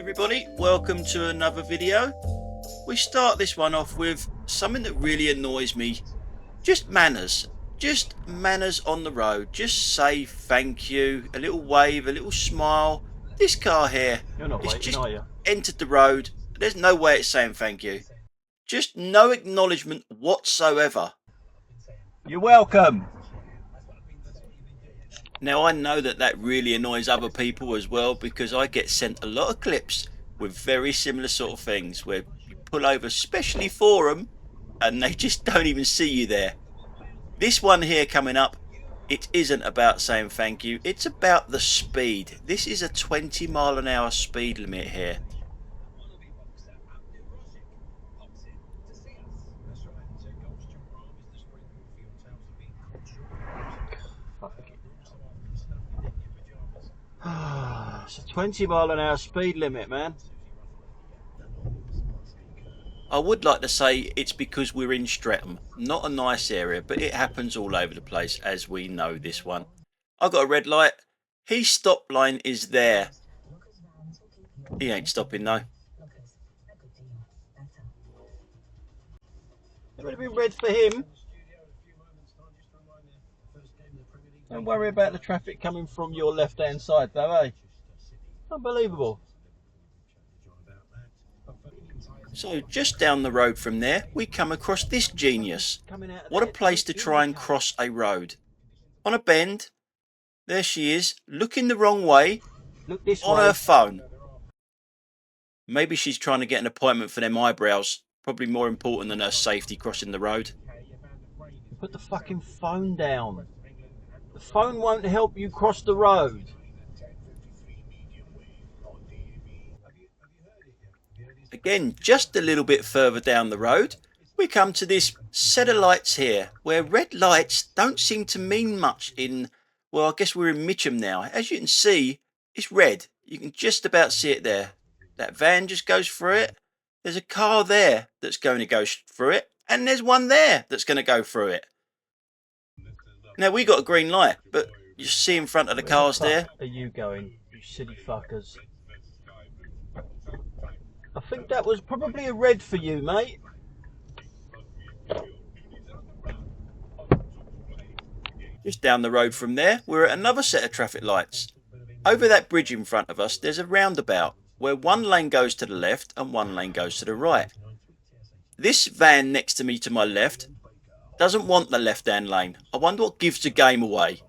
everybody, welcome to another video. We start this one off with something that really annoys me. Just manners on the road. Just say thank you, a little wave, a little smile. This car here, You're not waiting, just are you? entered the road. There's no way it's saying thank you. Just no acknowledgement whatsoever. You're welcome. Now I know that really annoys other people as well, because I get sent a lot of clips with very similar sort of things where you pull over specially for them and they just don't even see you there. This one here coming up, it isn't about saying thank you, it's about the speed. This is a 20-mile-an-hour speed limit here. It's a 20-mile-an-hour speed limit, man. I would like to say it's because we're in Streatham, not a nice area, but it happens all over the place, as we know this one. I've got a red light. His stop line is there. He ain't stopping though. It would have been red for him. Don't worry about the traffic coming from your left-hand side, though, eh? Unbelievable. So just down the road from there, we come across this genius. What a place to try and cross a road. On a bend, there she is, looking the wrong way, on her phone. Maybe she's trying to get an appointment for them eyebrows. Probably more important than her safety crossing the road. Put the fucking phone down. The phone won't help you cross the road. Again, just a little bit further down the road, we come to this set of lights here, where red lights don't seem to mean much in, well, I guess we're in Mitcham now. As you can see, it's red. You can just about see it there. That van just goes through it. There's a car there that's going to go through it, and there's one there that's going to go through it. Now, we got a green light, but you see in front of the cars there. Where are you going, you silly fuckers? I think that was probably a red for you, mate. Just down the road from there, we're at another set of traffic lights. Over that bridge in front of us, there's a roundabout where one lane goes to the left and one lane goes to the right. This van next to me to my left doesn't want the left-hand lane. I wonder what gives the game away.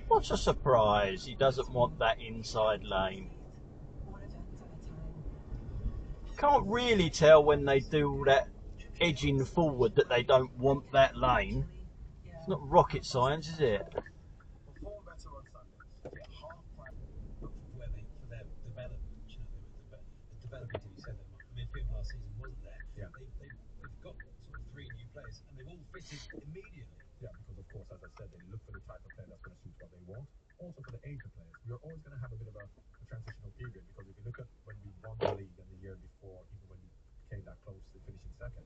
What's a surprise? He doesn't want that inside lane. Can't really tell when they do all that edging forward that they don't want that lane. It's not rocket science, is it? Also for the age of players, you're always going to have a bit of a transitional period, because if you look at when we won the league and the year before, even when we came that close to finishing second,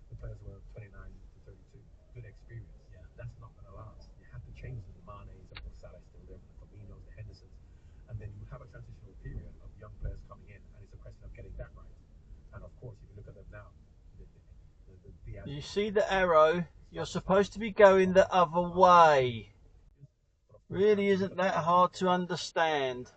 the players were 29 to 32. Good experience. Yeah, that's not going to last. You have to change them. The Manes, of course, Salah's still there, the Fabinos, the Hendersons, and then you have a transitional period of young players coming in, and it's a question of getting that right. And of course, if you look at them now, you see the arrow? You're supposed to be going the other way. Really isn't that hard to understand.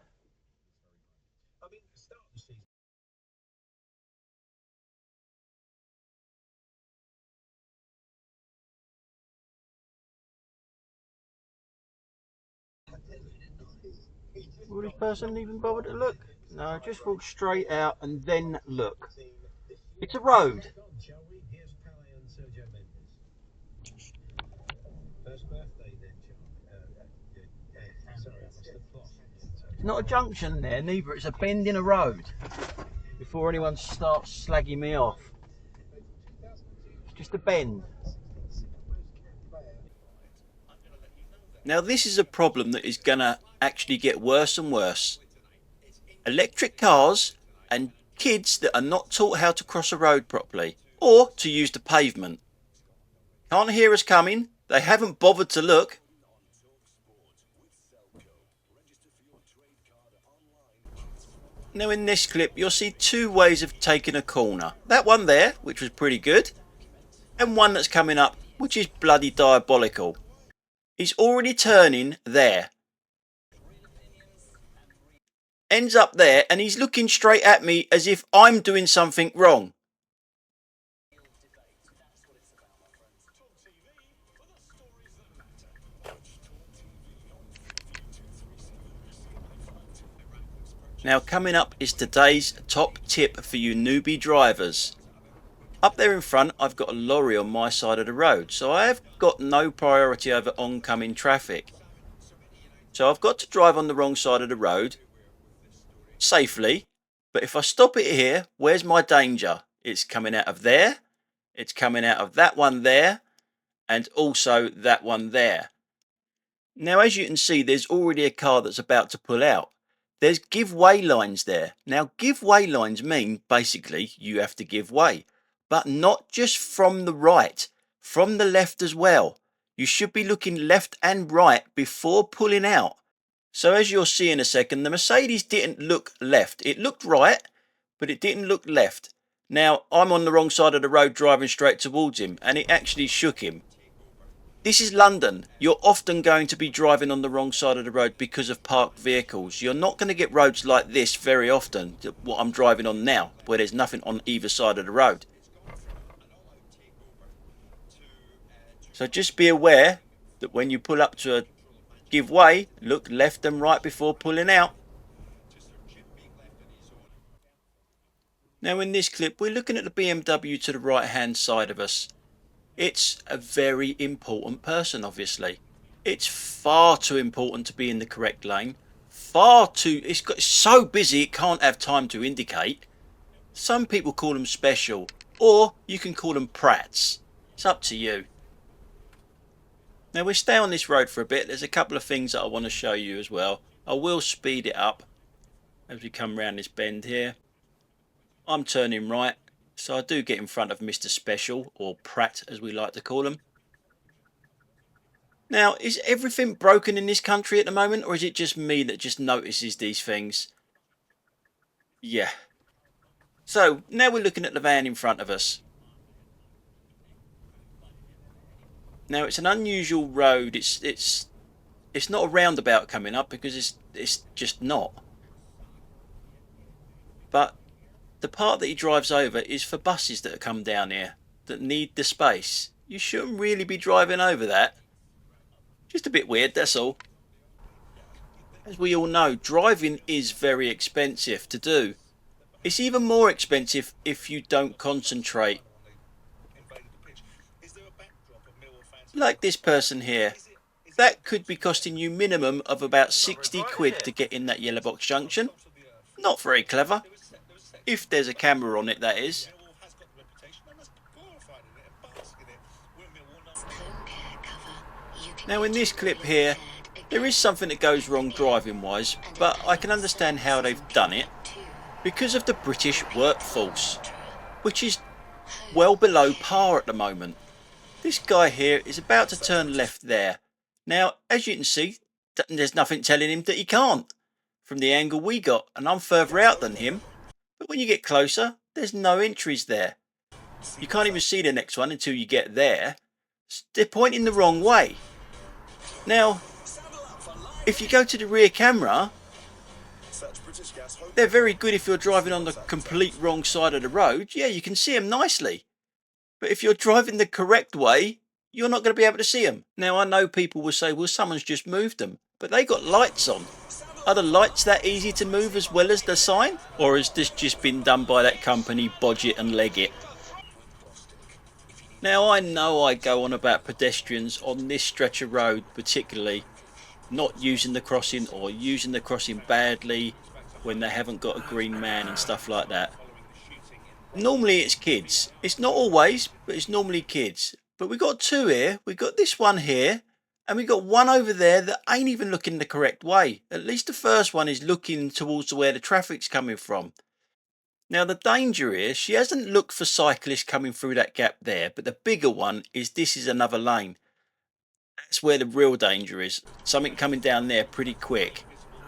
Will this person even bother to look? No, just walk straight out and then look. It's a road. It's not a junction there, neither. It's a bend in a road. Before anyone starts slagging me off. It's just a bend. Now this is a problem that is going to actually get worse and worse. Electric cars and kids that are not taught how to cross a road properly, or to use the pavement. Can't hear us coming. They haven't bothered to look. Now in this clip you'll see two ways of taking a corner. That one there, which was pretty good, and one that's coming up, which is bloody diabolical. He's already turning there. Ends up there and he's looking straight at me as if I'm doing something wrong. Now coming up is today's top tip for you newbie drivers. Up there in front I've got a lorry on my side of the road, so I have got no priority over oncoming traffic. So I've got to drive on the wrong side of the road safely, but if I stop it here, where's my danger? It's coming out of there, it's coming out of that one there, and also that one there. Now as you can see, there's already a car that's about to pull out. There's give way lines there. Now give way lines mean basically you have to give way, but not just from the right, from the left as well. You should be looking left and right before pulling out. So as you'll see in a second, the Mercedes didn't look left. It looked right, but it didn't look left. Now I'm on the wrong side of the road driving straight towards him, and it actually shook him. This is London. You're often going to be driving on the wrong side of the road because of parked vehicles. You're not going to get roads like this very often, what I'm driving on now, where there's nothing on either side of the road. So just be aware that when you pull up to a give way, look left and right before pulling out. Now in this clip we're looking at the BMW to the right hand side of us. It's a very important person, obviously. It's far too important to be in the correct lane. It's so busy it can't have time to indicate. Some people call them special, or you can call them prats. It's up to you. Now we'll stay on this road for a bit. There's a couple of things that I want to show you as well. I will speed it up as we come round this bend here. I'm turning right, so I do get in front of Mr. Special, or Pratt as we like to call him. Now, is everything broken in this country at the moment, or is it just me that just notices these things? Yeah. So now we're looking at the van in front of us. Now it's an unusual road. It's not a roundabout coming up, because it's just not. But the part that he drives over is for buses that come down here that need the space. You shouldn't really be driving over that. Just a bit weird, that's all. As we all know, driving is very expensive to do. It's even more expensive if you don't concentrate. Like this person here. That could be costing you minimum of about 60 quid to get in that yellow box junction. Not very clever. If there's a camera on it, that is. Now in this clip here, there is something that goes wrong driving wise, but I can understand how they've done it. Because of the British workforce, which is well below par at the moment. This guy here is about to turn left there. Now, as you can see, there's nothing telling him that he can't from the angle we got, and I'm further out than him. But when you get closer, there's no entries there. You can't even see the next one until you get there. They're pointing the wrong way. Now, if you go to the rear camera, they're very good if you're driving on the complete wrong side of the road. Yeah, you can see them nicely. But if you're driving the correct way, you're not going to be able to see them. Now, I know people will say, well, someone's just moved them. But they got lights on. Are the lights that easy to move as well as the sign? Or has this just been done by that company, Bodge It and Leg It? Now, I know I go on about pedestrians on this stretch of road particularly not using the crossing, or using the crossing badly when they haven't got a green man and stuff like that. Normally it's kids. It's not always, but it's normally kids. But we got two here. We got this one here, and we got one over there that ain't even looking the correct way. At least the first one is looking towards where the traffic's coming from. Now the danger here, she hasn't looked for cyclists coming through that gap there, but the bigger one is this is another lane. That's where the real danger is. Something coming down there pretty quick.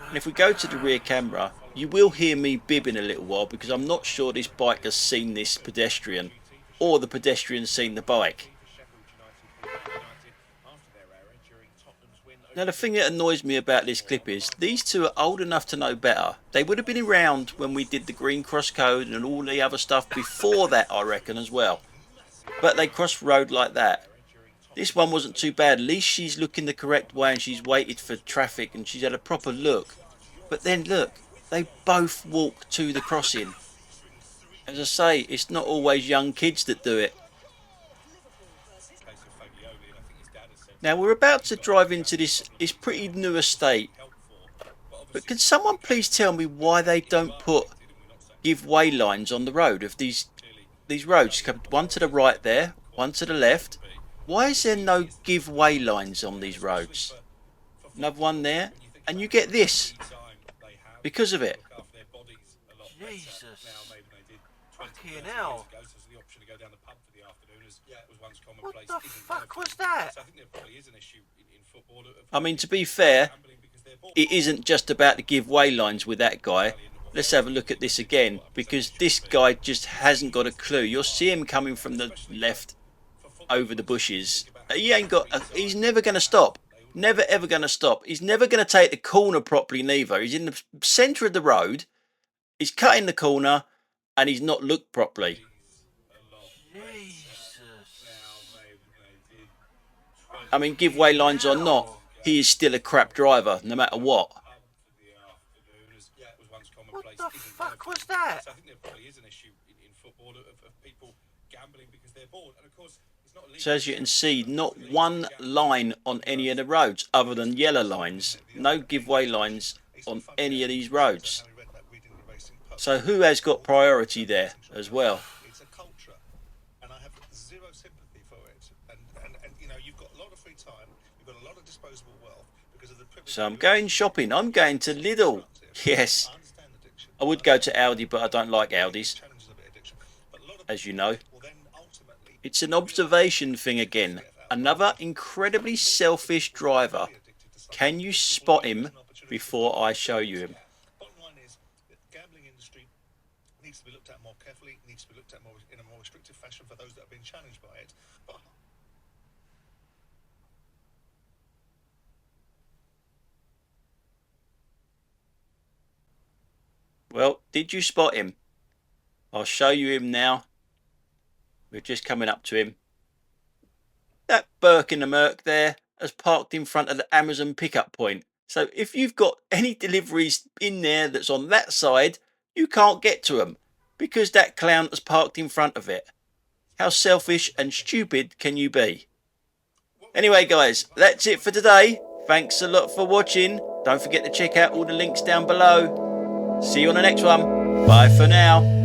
And if we go to the rear camera, you will hear me bibbing a little while because I'm not sure this bike has seen this pedestrian or the pedestrian seen the bike. Now the thing that annoys me about this clip is these two are old enough to know better. They would have been around when we did the green cross code and all the other stuff before that, I reckon, as well. But they crossed road like that. This one wasn't too bad. At least she's looking the correct way and she's waited for traffic and she's had a proper look. But then look, they both walk to the crossing. As I say, it's not always young kids that do it. Now we're about to drive into this pretty new estate. But can someone please tell me why they don't put give way lines on the road of these roads? One to the right there, one to the left. Why is there no give way lines on these roads? Another one there, and you get this because of it. Jesus. Fucking hell. What the fuck was that? I mean, to be fair, it isn't just about the give way lines with that guy. Let's have a look at this again, because this guy just hasn't got a clue. You'll see him coming from the left over the bushes. He's never going to stop. Never ever going to stop. He's never going to take the corner properly neither. He's in the centre of the road. He's cutting the corner and he's not looked properly. I mean, give way lines or not, he is still a crap driver, no matter what. What the fuck was that? So as you can see, not one line on any of the roads other than yellow lines. No give way lines on any of these roads. So who has got priority there as well? It's a culture, and I have zero sympathy for it. And you know, you've got a lot of free time, you've got a lot of disposable wealth because of the privilege. So I'm going shopping. I'm going to Lidl. Yes. I would go to Aldi, but I don't like Aldis, as you know. It's an observation thing again. Another incredibly selfish driver. Can you spot him before I show you him? Needs to be looked at more carefully, needs to be looked at more in a more restrictive fashion for those that have been challenged by it. But well, did you spot him? I'll show you him now. We're just coming up to him. That Burke in the Merc there has parked in front of the Amazon pickup point. So if you've got any deliveries in there that's on that side, you can't get to them because that clown has parked in front of it. How selfish and stupid can you be? Anyway guys, that's it for today. Thanks a lot for watching. Don't forget to check out all the links down below. See you on the next one. Bye for now.